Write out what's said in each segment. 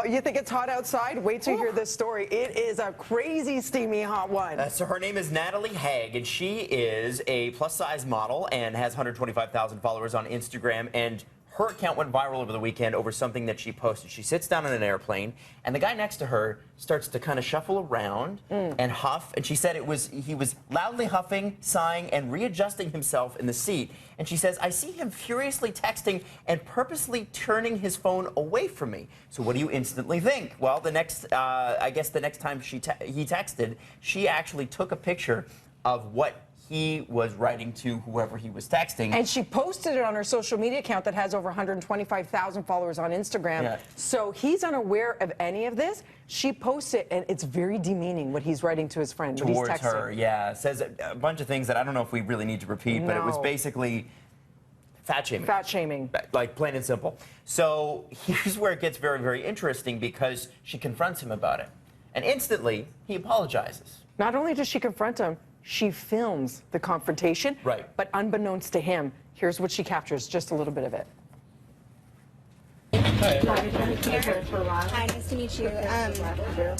you think it's hot outside? Wait till you hear this story. It is a crazy, steamy, hot one. So her name is Natalie Hage, and she is a plus-size model and has 125,000 followers on Instagram. And her account went viral over the weekend over something that she posted. She sits down in an airplane, and the guy next to her starts to kind of shuffle around and huff. And she said he was loudly huffing, sighing, and readjusting himself in the seat. And she says, I see him furiously texting and purposely turning his phone away from me. So what do you instantly think? Well, the next, I guess the next time he texted, she actually took a picture of what he was writing to whoever he was texting. And she posted it on her social media account that has over 125,000 followers on Instagram. Yeah. So he's unaware of any of this. She posts it, and it's very demeaning what he's writing to his friend. Towards her, yeah. Says a bunch of things that I don't know if we really need to repeat, but it was basically fat shaming. Fat shaming. Like, plain and simple. So here's where it gets very, very interesting, because she confronts him about it. And instantly, he apologizes. Not only does she confront him, she films the confrontation. Right. But unbeknownst to him, here's what she captures, just a little bit of it. Hi, nice to meet you.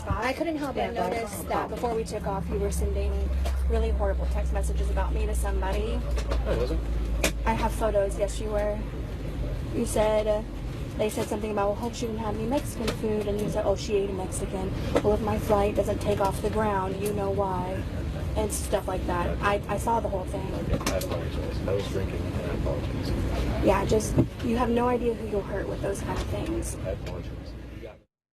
I couldn't help but notice that before we took off, you were sending really horrible text messages about me to somebody. I wasn't. I have photos. Yes, you were. You said, they said something about, well, hope she didn't have any Mexican food, and you said, oh, she ate a Mexican. Well, if my flight doesn't take off the ground, you know why. And stuff like that. I saw the whole thing. I apologize. I was drinking and I apologize. Yeah, just, you have no idea who you'll hurt with those kind of things. I apologize.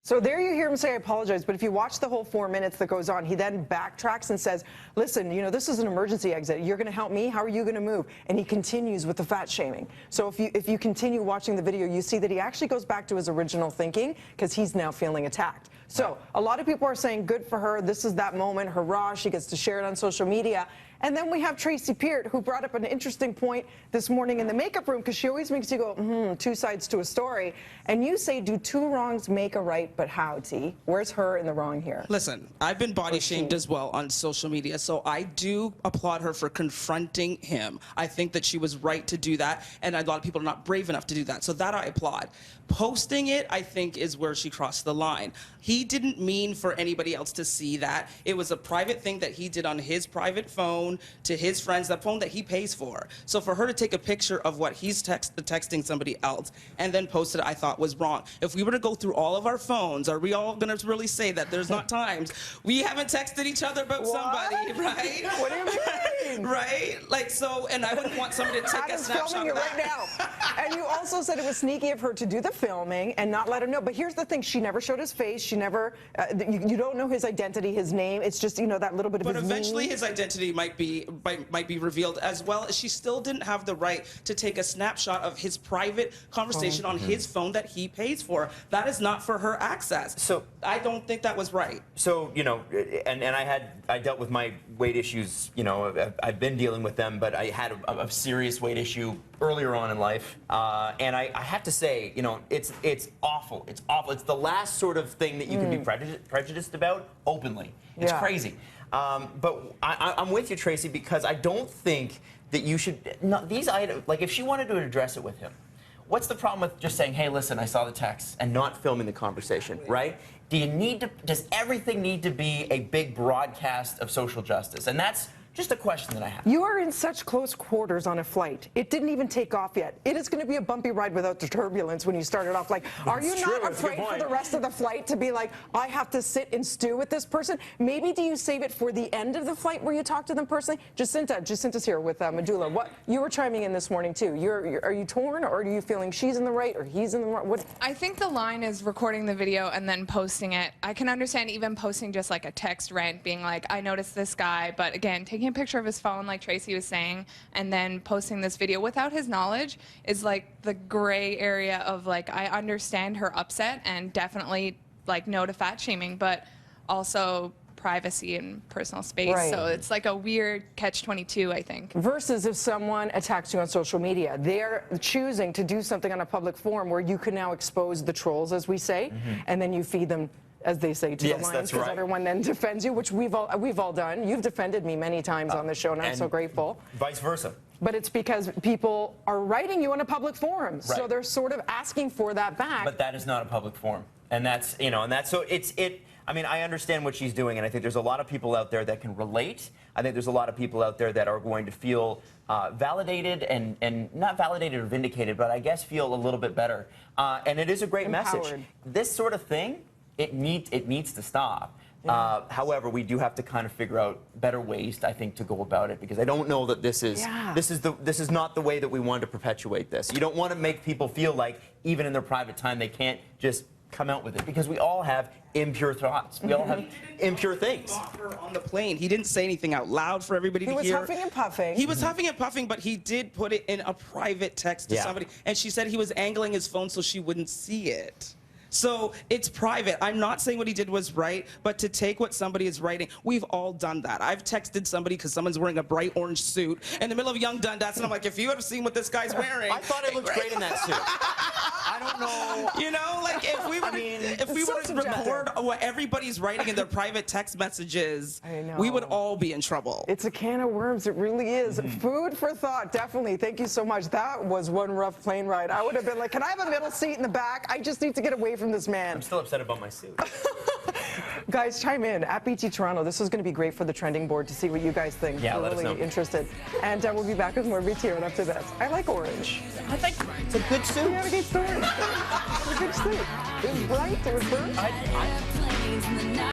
So there you hear him say, I apologize, but if you watch the whole 4 minutes that goes on, he then backtracks and says, listen, you know, this is an emergency exit. You're going to help me? How are you going to move? And he continues with the fat shaming. So if you continue watching the video, you see that he actually goes back to his original thinking, because he's now feeling attacked. So a lot of people are saying, good for her. This is that moment. Hurrah. She gets to share it on social media. And then we have Tracy Peart, who brought up an interesting point this morning in the makeup room, because she always makes you go, two sides to a story. And you say, do two wrongs make a right, but how, T? Where's her in the wrong here? Listen, I've been body shamed as well on social media, so I do applaud her for confronting him. I think that she was right to do that, and a lot of people are not brave enough to do that, so that I applaud. Posting it, I think, is where she crossed the line. He didn't mean for anybody else to see that. It was a private thing that he did on his private phone to his friends, that phone that he pays for. So for her to take a picture of what he's texting somebody else and then post it, I thought was wrong. If we were to go through all of our phones, are we all going to really say that there's not times we haven't texted each other about somebody, right? What do you mean? Right? Like, so, and I wouldn't want somebody to take a snapshot filming of it that. right now. And you also said it was sneaky of her to do the filming and not let him know. But here's the thing. She never showed his face. She never, you don't know his identity, his name. It's just, you know, that little bit of his But eventually name. his identity might be revealed, as well as she still didn't have the right to take a snapshot of his private conversation on his phone that he pays for. That is not for her access. So I don't think that was right. So, you know, and I dealt with my weight issues, you know, I've been dealing with them, but I had a serious weight issue earlier on in life. And I have to say, you know, it's awful. It's awful. It's the last sort of thing that you can be prejudiced about openly. It's crazy. But I'm with you, Tracy, because I don't think that you should, these items, like if she wanted to address it with him, what's the problem with just saying, hey, listen, I saw the text, and not filming the conversation, right? Do you need to, does everything need to be a big broadcast of social justice? And that's just a question that I have. You are in such close quarters on a flight. It didn't even take off yet. It is going to be a bumpy ride without the turbulence when you started off. Like, are you not afraid for the rest of the flight to be like, I have to sit and stew with this person? Maybe do you save it for the end of the flight where you talk to them personally? Jacinta's here with Medulla. What you were chiming in this morning too. Are you torn, or are you feeling she's in the right or he's in the wrong? What? I think the line is recording the video and then posting it. I can understand even posting just like a text rant, being like, I noticed this guy, but again, taking a picture of his phone, like Tracy was saying, and then posting this video without his knowledge is like the gray area of like, I understand her upset and definitely like no to fat shaming, but also privacy and personal space. Right. So it's like a weird catch-22, I think. Versus if someone attacks you on social media, they're choosing to do something on a public forum where you can now expose the trolls, as we say, and then you feed them, as they say, to the lions, because everyone then defends you, which we've all done. You've defended me many times on the show, and I'm so grateful. Vice versa. But it's because people are writing you in a public forum, so they're sort of asking for that back. But that is not a public forum. And that's, so I mean, I understand what she's doing, and I think there's a lot of people out there that can relate. I think there's a lot of people out there that are going to feel validated and not validated or vindicated, but I guess feel a little bit better. And it is a great message. Empowered. This sort of thing, it needs to stop. Yeah. However, we do have to kind of figure out better ways, I think, to go about it, because I don't know that this is not the way that we want to perpetuate this. You don't want to make people feel like even in their private time they can't just come out with it, because we all have impure thoughts. We all have impure things. On the plane, he didn't say anything out loud for everybody to hear. He was huffing and puffing. He was huffing and puffing, but he did put it in a private text to somebody, and she said he was angling his phone so she wouldn't see it. So it's private. I'm not saying what he did was right, but to take what somebody is writing, we've all done that. I've texted somebody because someone's wearing a bright orange suit in the middle of Young Dundas, and I'm like, if you had seen what this guy's wearing. I thought it looked great in that suit. I don't know. You know, like if we were to record what everybody's writing in their private text messages, we would all be in trouble. It's a can of worms. It really is. Food for thought, definitely. Thank you so much. That was one rough plane ride. I would have been like, can I have a middle seat in the back? I just need to get away from this man. I'm still upset about my suit. Guys, chime in at BT Toronto. This is going to be great for the trending board to see what you guys think. Yeah, We're let us really know. interested. And we'll be back with more BT right after this. I like orange. I think it's a good suit. You had a good story. It's a good suit. It was bright. It was burnt.